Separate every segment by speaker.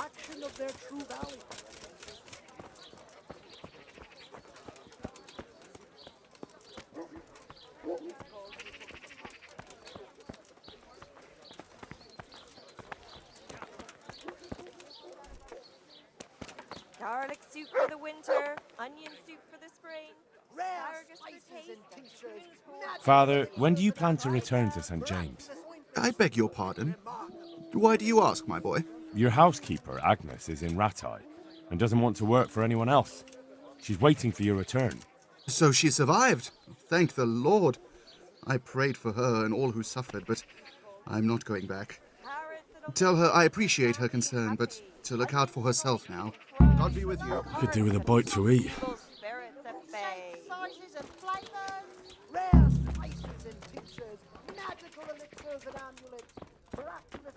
Speaker 1: fraction of their true value.
Speaker 2: Garlic soup for the winter, onion soup for the spring,
Speaker 1: Rare
Speaker 2: asparagus for
Speaker 1: spices
Speaker 2: taste,
Speaker 1: and tinctures.
Speaker 3: Father, when do you plan to return to St. James?
Speaker 4: I beg your pardon. Why do you ask, my boy?
Speaker 3: Your housekeeper, Agnes, is in Rattay and doesn't want to work for anyone else. She's waiting for your return.
Speaker 4: So she survived. Thank the Lord. I prayed for her and all who suffered, but I'm not going back. Tell her I appreciate her concern, but to look out for herself now. God be with you.
Speaker 3: Could do with a bite to eat.
Speaker 1: Sizes and flavors. Rare spices and tinctures. Magical elixirs and amulets. Miraculous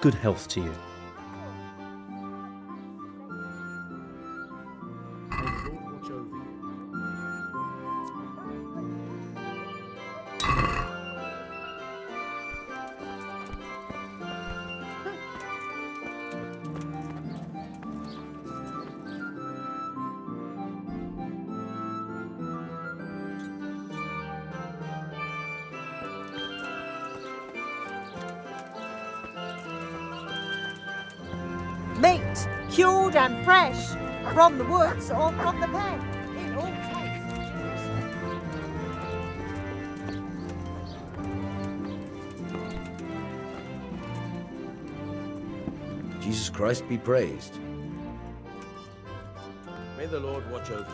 Speaker 5: Good health to you.
Speaker 6: Meat, cured and fresh, from the woods or from the pen. It all tastes delicious.
Speaker 7: Jesus Christ be praised. May the Lord watch over you.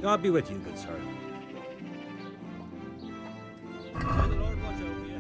Speaker 5: God be with you, good sir.
Speaker 7: May the Lord watch over you.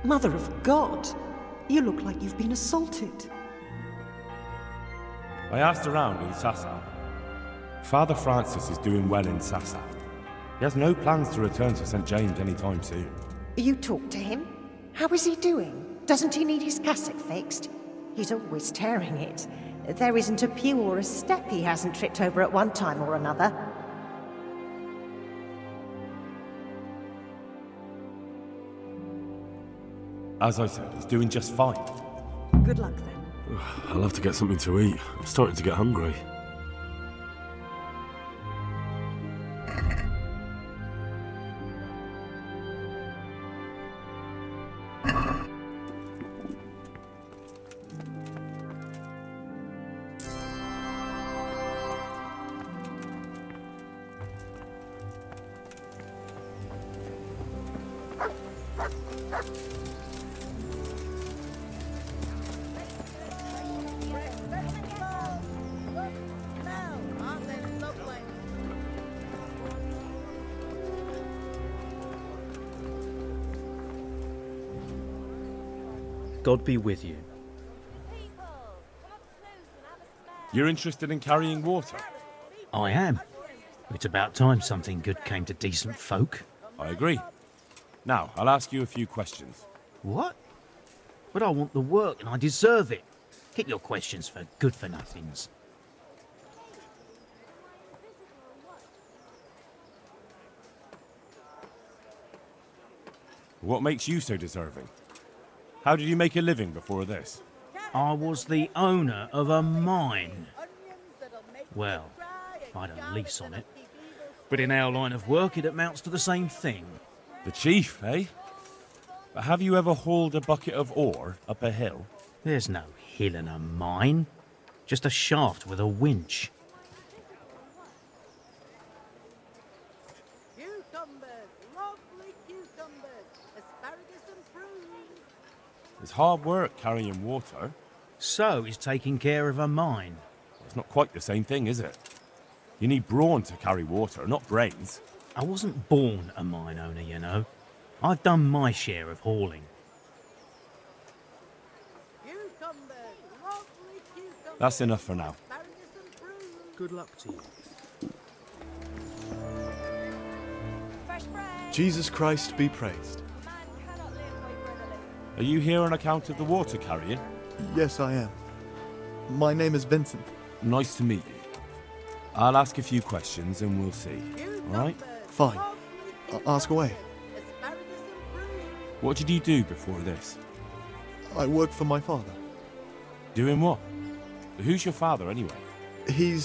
Speaker 6: Mother of God, you look like you've been assaulted.
Speaker 3: I asked around in Sasa. Father Francis is doing well in Sasa. He has no plans to return to St. James anytime soon.
Speaker 6: You talked to him? How is he doing? Doesn't he need his cassock fixed? He's always tearing it. There isn't a pew or a step he hasn't tripped over at one time or another.
Speaker 3: As I said, he's doing just fine.
Speaker 6: Good luck then.
Speaker 8: I'll have to get something to eat. I'm starting to get hungry.
Speaker 5: God be with you.
Speaker 3: You're interested in carrying water?
Speaker 5: I am. It's about time something good came to decent folk.
Speaker 3: I agree. Now, I'll ask you a few questions.
Speaker 5: What? But I want the work and I deserve it. Keep your questions for good-for-nothings.
Speaker 3: What makes you so deserving? How did you make a living before this?
Speaker 5: I was the owner of a mine. Well, I had a lease on it. But in our line of work, it amounts to the same thing.
Speaker 3: The chief, eh? But have you ever hauled a bucket of ore up a hill?
Speaker 5: There's no hill in a mine. Just a shaft with a winch.
Speaker 1: Cucumbers, lovely cucumbers, asparagus and prunes.
Speaker 3: It's hard work carrying water.
Speaker 5: So is taking care of a mine.
Speaker 3: It's not quite the same thing, is it? You need brawn to carry water, not brains.
Speaker 5: I wasn't born a mine owner, you know. I've done my share of hauling.
Speaker 1: Cucumbers, lovely cucumbers.
Speaker 3: That's enough for now.
Speaker 1: Asparagus and prunes.
Speaker 5: Good luck to you.
Speaker 2: Fresh bread.
Speaker 8: Jesus Christ be praised.
Speaker 2: Man cannot live by bread alone.
Speaker 3: Are you here on account of the water carrying?
Speaker 8: Yes, I am. My name is Vincent.
Speaker 3: Nice to meet you. I'll ask a few questions and we'll see. Alright?
Speaker 8: Fine. Ask away.
Speaker 1: Asparagus and prunes.
Speaker 3: What did you do before this?
Speaker 8: I work for my father.
Speaker 3: Doing what? Who's your father anyway?
Speaker 8: He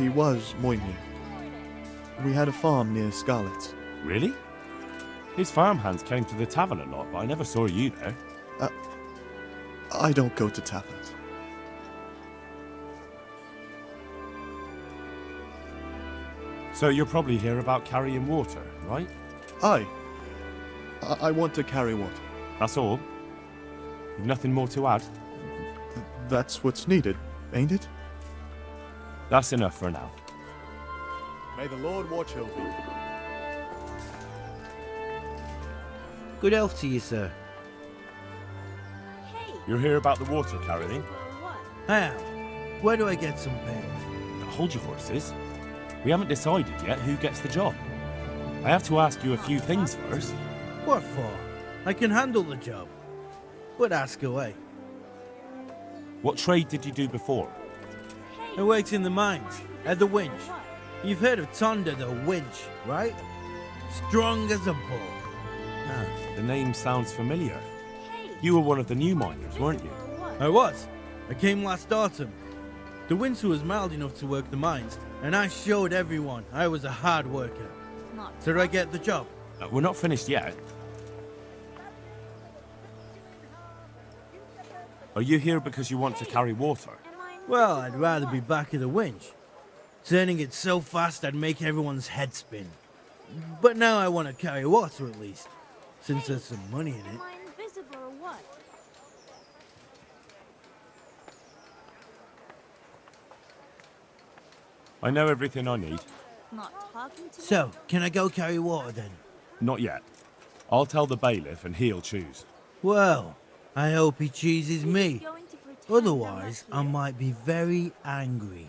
Speaker 8: was Moynier. We had a farm near Scarlet's.
Speaker 3: Really? His farmhands came to the tavern a lot, but I never saw you there.
Speaker 8: I don't go to taverns.
Speaker 3: So you're probably here about carrying water, right?
Speaker 8: I want to carry water.
Speaker 3: That's all? You've nothing more to add?
Speaker 8: That's what's needed, ain't it?
Speaker 3: That's enough for now.
Speaker 8: May the Lord watch over you.
Speaker 9: Good health to you, sir.
Speaker 3: You're here about the water carrying?
Speaker 9: How? Where do I get some pay?
Speaker 3: Hold your horses. We haven't decided yet who gets the job. I have to ask you a few things first.
Speaker 9: What for? I can handle the job. But ask away.
Speaker 3: What trade did you do before?
Speaker 9: I worked in the mines, at the winch. You've heard of Tonda the winch, right? Strong as a bull.
Speaker 3: Ah, the name sounds familiar. You were one of the new miners, weren't you?
Speaker 9: I was. I came last autumn. The winter was mild enough to work the mines, and I showed everyone I was a hard worker. So did I get the job?
Speaker 3: We're not finished yet. Are you here because you want to carry water?
Speaker 9: Well, I'd rather be back at the winch. Turning it so fast I'd make everyone's head spin. But now I want to carry water at least, since there's some money in it.
Speaker 2: Am I invisible or what?
Speaker 3: I know everything I need.
Speaker 2: Not talking to me?
Speaker 9: So, can I go carry water then?
Speaker 3: Not yet. I'll tell the bailiff and he'll choose.
Speaker 9: Well, I hope he chooses me.
Speaker 2: Going to pretend
Speaker 9: Otherwise, I
Speaker 2: I'm not
Speaker 9: might be very angry.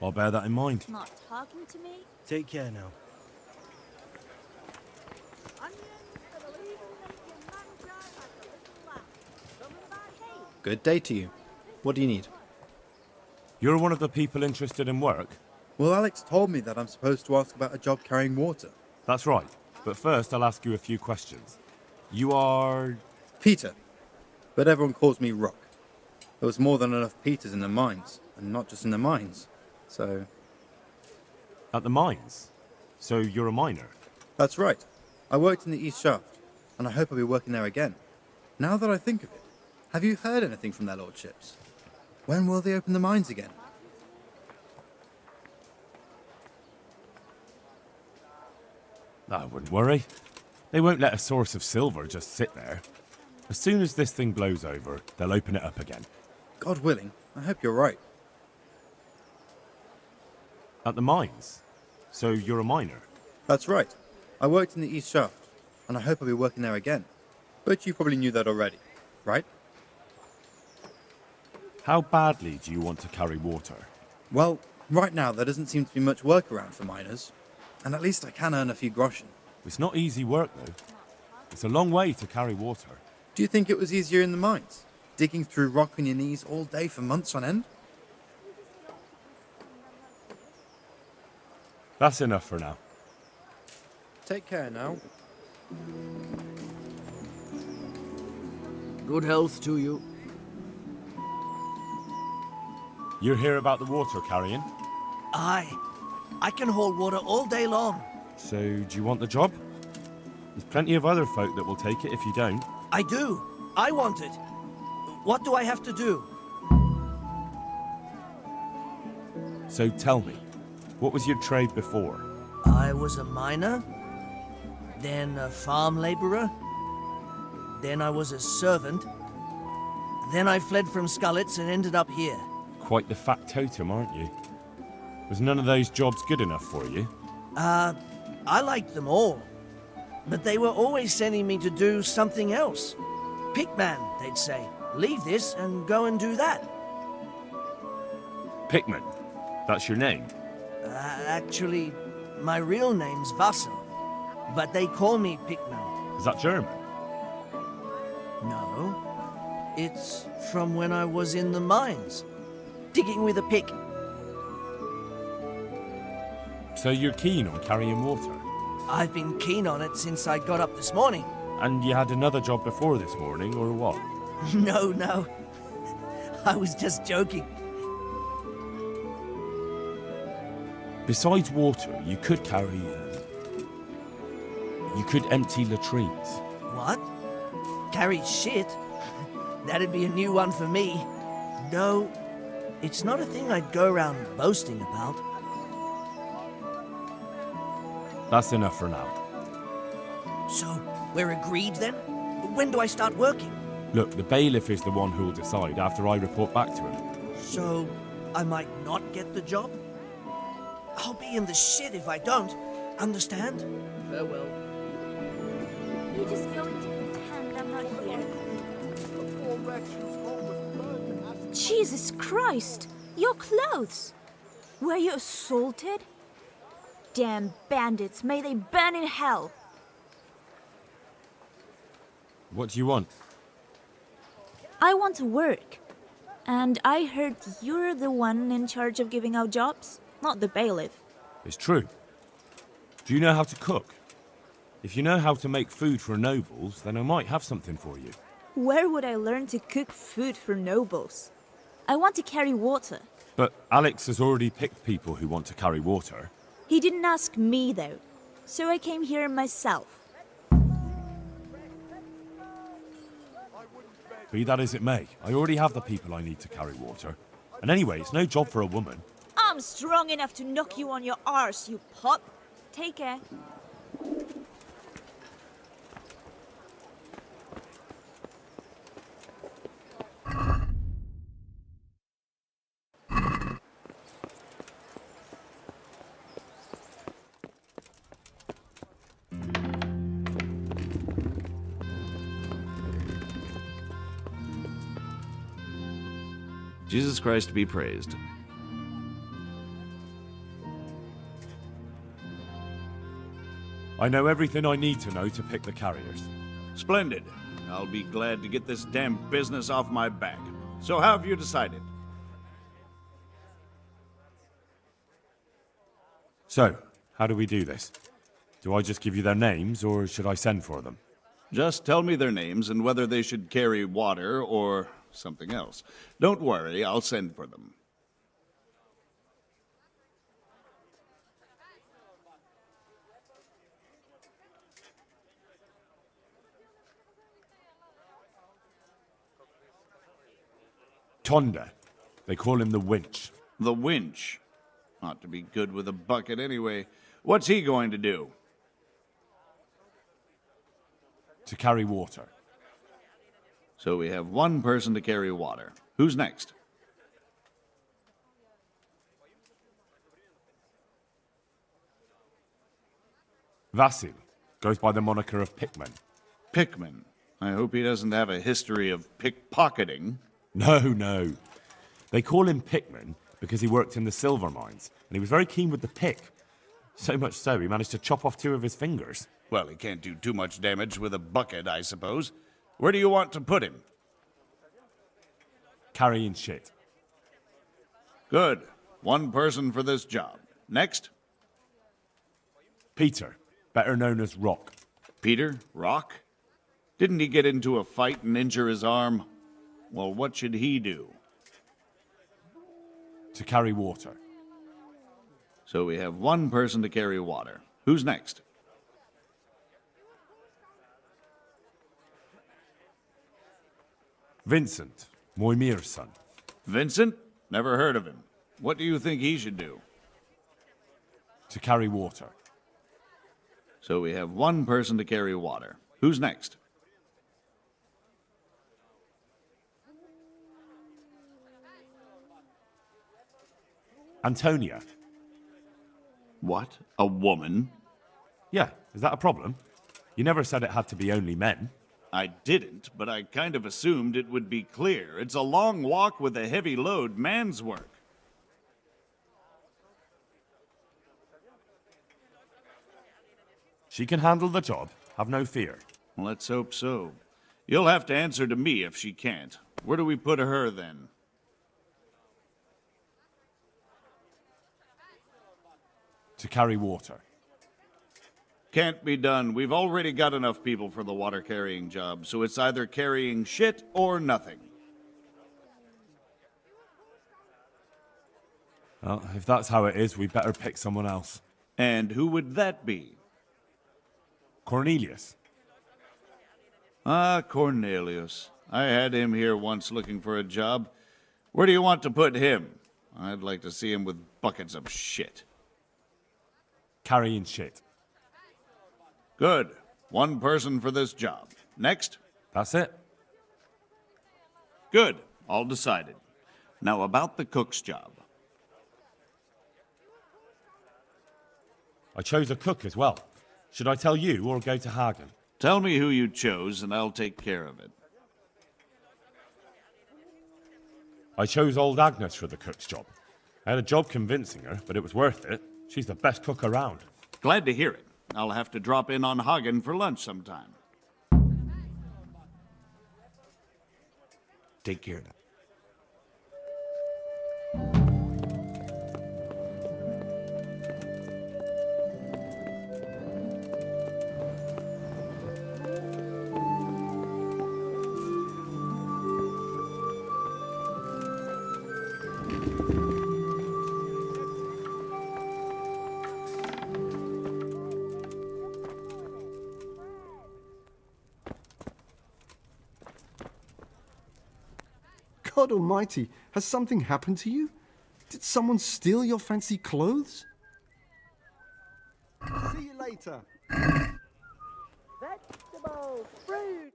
Speaker 3: I'll bear that in mind.
Speaker 2: here. Not talking to me?
Speaker 9: Take care now.
Speaker 10: Good day to you. What do you need?
Speaker 3: You're one of the people interested in work?
Speaker 11: Well, Alex told me that I'm supposed to ask about a job carrying water.
Speaker 3: That's right. But first, I'll ask you a few questions. You are...
Speaker 11: Peter. But everyone calls me Rock. There was more than enough Peters in the mines, and not just in the mines. So...
Speaker 3: At the mines? So you're a miner?
Speaker 11: That's right. I worked in the East Shaft, and I hope I'll be working there again. Now that I think of it, have you heard anything from their lordships? When will they open the mines again?
Speaker 3: I wouldn't worry. They won't let a source of silver just sit there. As soon as this thing blows over, they'll open it up again.
Speaker 11: God willing, I hope you're right.
Speaker 3: At the mines? So you're a miner?
Speaker 11: That's right. I worked in the East Shaft, and I hope I'll be working there again. But you probably knew that already, right?
Speaker 3: How badly do you want to carry water?
Speaker 11: Well, right now there doesn't seem to be much work around for miners. And at least I can earn a few groschen.
Speaker 3: It's not easy work, though. It's a long way to carry water.
Speaker 11: Do you think it was easier in the mines? Digging through rock on your knees all day for months on end?
Speaker 3: That's enough for now.
Speaker 11: Take care now.
Speaker 7: Good health to you.
Speaker 3: You're here about the water carrying?
Speaker 12: Aye. I can haul water all day long.
Speaker 3: So, do you want the job? There's plenty of other folk that will take it if you don't.
Speaker 12: I do. I want it. What do I have to do?
Speaker 3: So tell me, what was your trade before?
Speaker 12: I was a miner, then a farm laborer, then I was a servant, then I fled from Skullets and ended up here.
Speaker 3: Quite the fat totem, aren't you? Was none of those jobs good enough for you?
Speaker 12: I liked them all, but they were always sending me to do something else. Pickman, they'd say. Leave this and go and do that.
Speaker 3: Pickman? That's your name?
Speaker 12: Actually, my real name's Vassal, but they call me Pickman.
Speaker 3: Is that German?
Speaker 12: No. It's from when I was in the mines, digging with a pick.
Speaker 3: So you're keen on carrying water?
Speaker 12: I've been keen on it since I got up this morning.
Speaker 3: And you had another job before this morning, or what?
Speaker 12: No. I was just joking.
Speaker 3: Besides water, you could carry... you could empty latrines.
Speaker 12: What? Carry shit? That'd be a new one for me. No, it's not a thing I'd go around boasting about.
Speaker 3: That's enough for now.
Speaker 12: So, we're agreed then? When do I start working?
Speaker 3: Look, the bailiff is the one who'll decide after I report back to him.
Speaker 12: So, I might not get the job? I'll be in the shit if I don't. Understand?
Speaker 7: Farewell.
Speaker 13: You're just going to pretend I'm not here? Jesus Christ! Your clothes! Were you assaulted? Damn bandits, may they burn in hell!
Speaker 3: What do you want?
Speaker 13: I want to work. And I heard you're the one in charge of giving out jobs, not the bailiff.
Speaker 3: It's true. Do you know how to cook? If you know how to make food for nobles, then I might have something for you.
Speaker 13: Where would I learn to cook food for nobles? I want to carry water.
Speaker 3: But Alex has already picked people who want to carry water.
Speaker 13: He didn't ask me, though, so I came here myself.
Speaker 3: Be that as it may, I already have the people I need to carry water. And anyway, it's no job for a woman.
Speaker 13: I'm strong enough to knock you on your arse, you pup. Take care.
Speaker 14: Jesus Christ be praised.
Speaker 3: I know everything I need to know to pick the carriers.
Speaker 15: Splendid. I'll be glad to get this damn business off my back. So how have you decided?
Speaker 3: So, how do we do this? Do I just give you their names, or should I send for them?
Speaker 15: Just tell me their names and whether they should carry water or something else. Don't worry, I'll send for them.
Speaker 3: Tonda. They call him the Winch.
Speaker 15: The Winch? Ought to be good with a bucket anyway. What's he going to do?
Speaker 3: To carry water.
Speaker 15: So we have one person to carry water. Who's next?
Speaker 3: Vasil goes by the moniker of Pickman.
Speaker 15: Pickman. I hope he doesn't have a history of pickpocketing.
Speaker 3: No. They call him Pickman because he worked in the silver mines, and he was very keen with the pick. So much so, he managed to chop off 2 of his fingers.
Speaker 15: Well, he can't do too much damage with a bucket, I suppose. Where do you want to put him?
Speaker 3: Carrying shit.
Speaker 15: Good. One person for this job. Next?
Speaker 3: Peter, better known as Rock.
Speaker 15: Peter? Rock? Didn't he get into a fight and injure his arm? Well, what should he do?
Speaker 3: To carry water.
Speaker 15: So we have one person to carry water. Who's next?
Speaker 3: Vincent, Moimir's son.
Speaker 15: Vincent? Never heard of him. What do you think he should do?
Speaker 3: To carry water.
Speaker 15: So we have one person to carry water. Who's next?
Speaker 3: Antonia.
Speaker 15: What? A woman?
Speaker 3: Yeah, is that a problem? You never said it had to be only men.
Speaker 15: I didn't, but I kind of assumed it would be clear. It's a long walk with a heavy load, man's work.
Speaker 3: She can handle the job, have no fear.
Speaker 15: Let's hope so. You'll have to answer to me if she can't. Where do we put her then?
Speaker 3: To carry water.
Speaker 15: Can't be done. We've already got enough people for the water carrying job, so it's either carrying shit or nothing.
Speaker 3: Well, if that's how it is, we'd better pick someone else.
Speaker 15: And who would that be?
Speaker 3: Cornelius.
Speaker 15: Ah, Cornelius. I had him here once looking for a job. Where do you want to put him? I'd like to see him with buckets of shit.
Speaker 3: Carrying shit.
Speaker 15: Good. One person for this job. Next?
Speaker 3: That's it.
Speaker 15: Good. All decided. Now about the cook's job.
Speaker 3: I chose a cook as well. Should I tell you or go to Hagen?
Speaker 15: Tell me who you chose and I'll take care of it.
Speaker 3: I chose old Agnes for the cook's job. I had a job convincing her, but it was worth it. She's the best cook around.
Speaker 15: Glad to hear it. I'll have to drop in on Hagen for lunch sometime.
Speaker 7: Take care of that.
Speaker 16: God almighty, has something happened to you? Did someone steal your fancy clothes? See you later.
Speaker 1: Vegetables, fruit.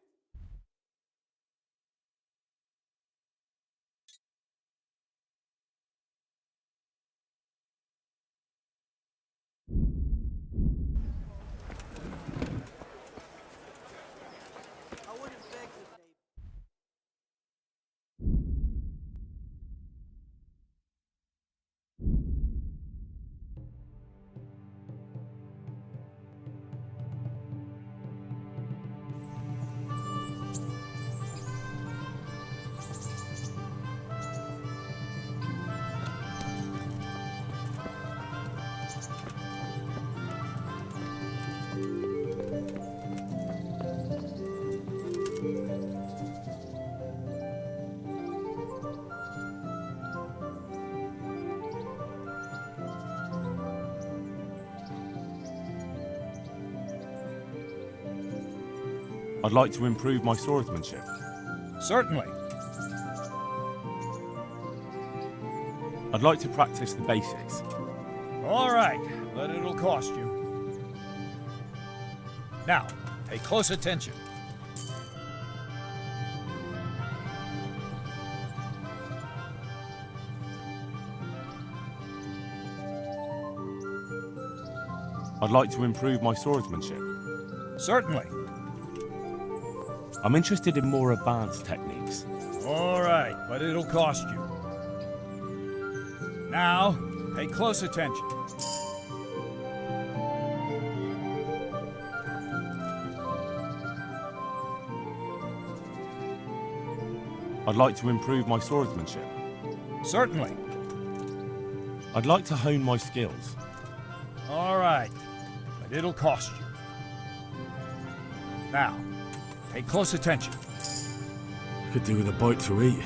Speaker 3: I'd like to improve my swordsmanship.
Speaker 17: Certainly.
Speaker 3: I'd like to practice the basics.
Speaker 17: All right, but it'll cost you. Now, pay close attention.
Speaker 3: I'd like to improve my swordsmanship.
Speaker 17: Certainly.
Speaker 3: I'm interested in more advanced techniques.
Speaker 17: All right, but it'll cost you. Now, pay close attention.
Speaker 3: I'd like to improve my swordsmanship.
Speaker 17: Certainly.
Speaker 3: I'd like to hone my skills.
Speaker 17: All right, but it'll cost you. Now, pay close attention.
Speaker 3: Could do with a bite to eat.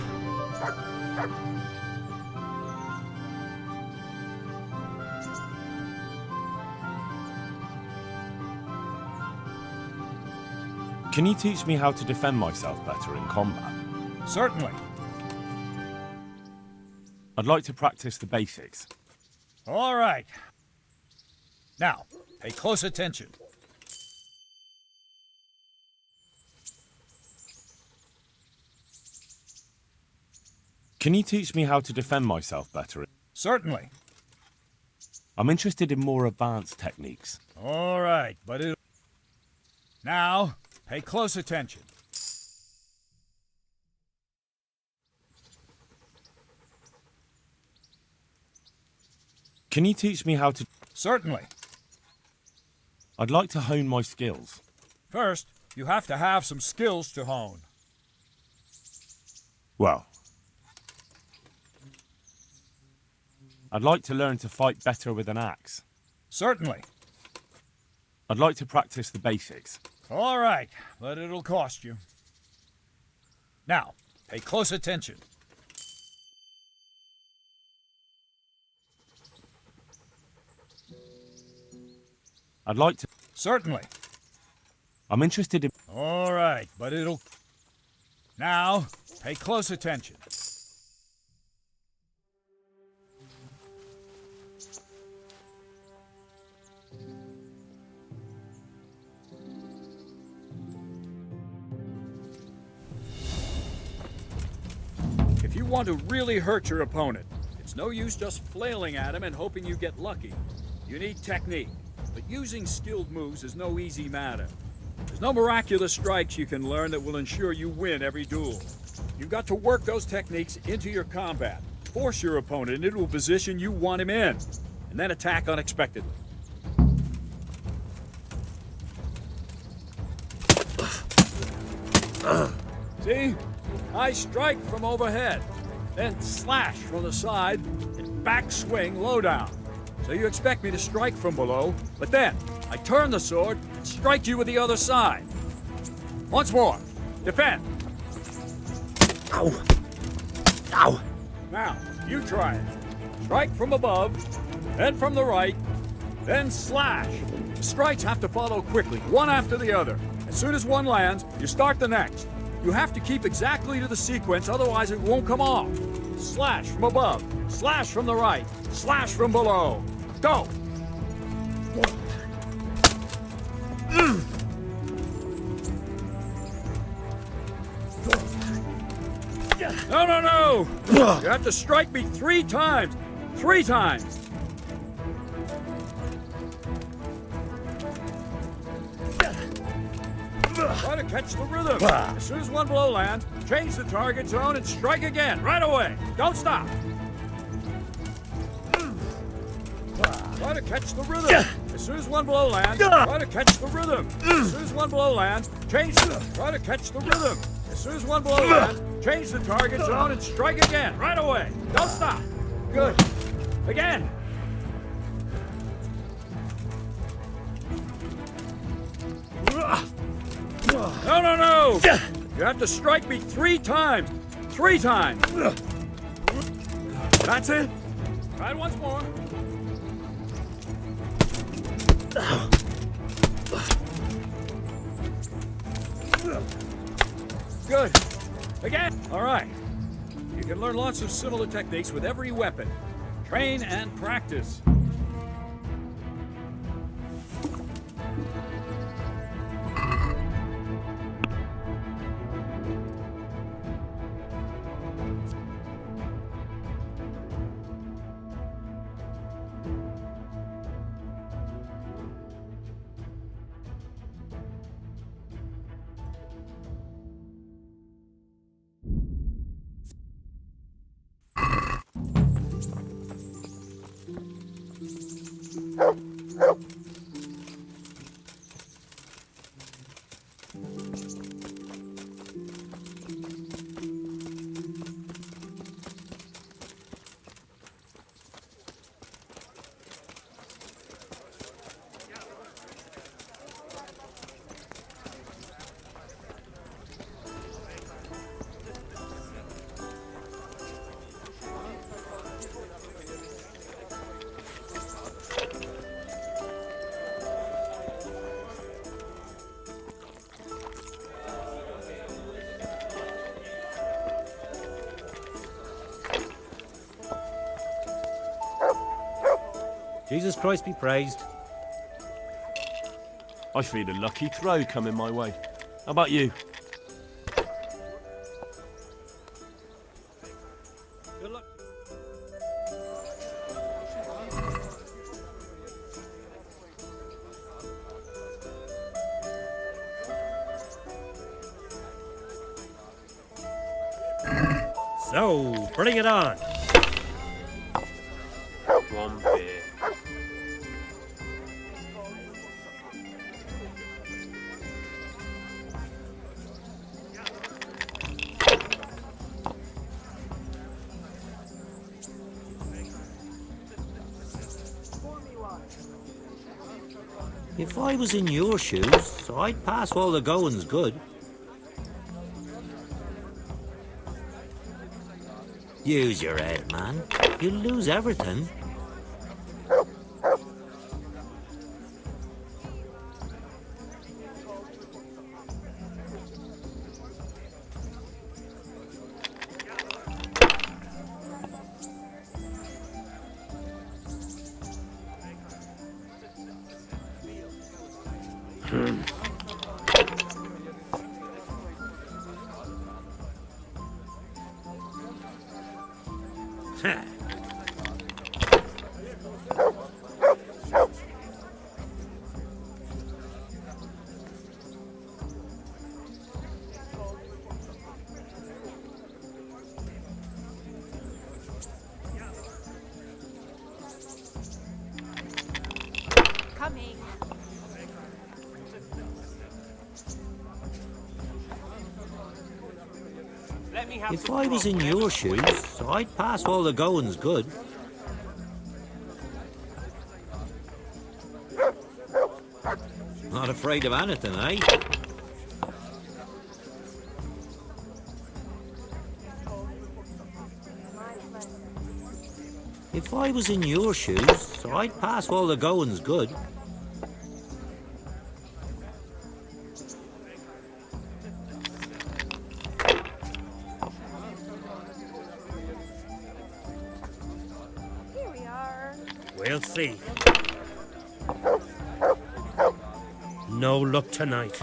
Speaker 3: Can you teach me how to defend myself better in combat?
Speaker 17: Certainly.
Speaker 3: I'd like to practice the basics.
Speaker 17: All right. Now, pay close attention.
Speaker 3: Can you teach me how to defend myself better?
Speaker 17: Certainly.
Speaker 3: I'm interested in more advanced techniques.
Speaker 17: All right, but it... Now, pay close attention.
Speaker 3: Can you teach me how to...
Speaker 17: Certainly.
Speaker 3: I'd like to hone my skills.
Speaker 17: First, you have to have some skills to hone.
Speaker 3: Well, I'd like to learn to fight better with an axe.
Speaker 17: Certainly.
Speaker 3: I'd like to practice the basics.
Speaker 17: All right, but it'll cost you. Now, pay close attention.
Speaker 3: I'd like to...
Speaker 17: Certainly.
Speaker 3: I'm interested in...
Speaker 17: All right, but it'll... Now, pay close attention. If you want to really hurt your opponent, it's no use just flailing at him and hoping you get lucky. You need technique. But using skilled moves is no easy matter. There's no miraculous strikes you can learn that will ensure you win every duel. You've got to work those techniques into your combat, force your opponent into a position you want him in, and then attack unexpectedly. See? I strike from overhead, then slash from the side, and backswing low down. So you expect me to strike from below, but then I turn the sword and strike you with the other side. Once more. Defend.
Speaker 12: Ow. Ow.
Speaker 17: Now, you try it. Strike from above, then from the right, then slash. The strikes have to follow quickly, one after the other. As soon as one lands, you start the next. You have to keep exactly to the sequence, otherwise it won't come off. Slash from above, slash from the right, slash from below. Go! No, no, no! You have to strike me 3 times! 3 times! Try to catch the rhythm. As soon as one blow lands, change the target zone and strike again, right away. Don't stop. Try to catch the rhythm. As soon as one blow lands, try to catch the rhythm. As soon as one blow lands, change the... Try to catch the rhythm. As soon as one blow lands, change the target zone and strike again, right away. Don't stop. Good. Again. No, no, no! You have to strike me 3 times. 3 times. That's it. Try it once more. Good. Again. All right. You can learn lots of similar techniques with every weapon. Train and practice.
Speaker 18: Jesus Christ be praised.
Speaker 19: I feel a lucky throw coming my way. How about you?
Speaker 18: Good luck. So, bring it on.
Speaker 19: One beer.
Speaker 20: If I was in your shoes, I'd pass while the going's good. Use your head, man. You'll lose everything.
Speaker 2: Coming.
Speaker 20: If I was in your shoes, I'd pass while the going's good. Not afraid of anything, eh? If I was in your shoes, I'd pass while the going's good.
Speaker 2: Here we are.
Speaker 18: We'll see. No luck tonight.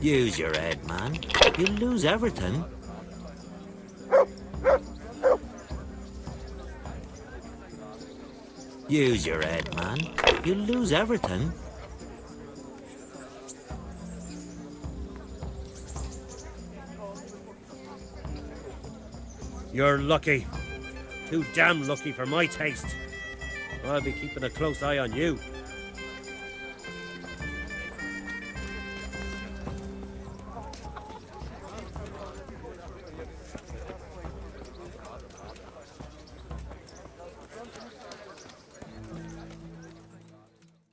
Speaker 20: Use your head, man. You'll lose everything. Use your head, man. You'll lose everything.
Speaker 18: You're lucky. Too damn lucky for my taste. I'll be keeping a close eye on you.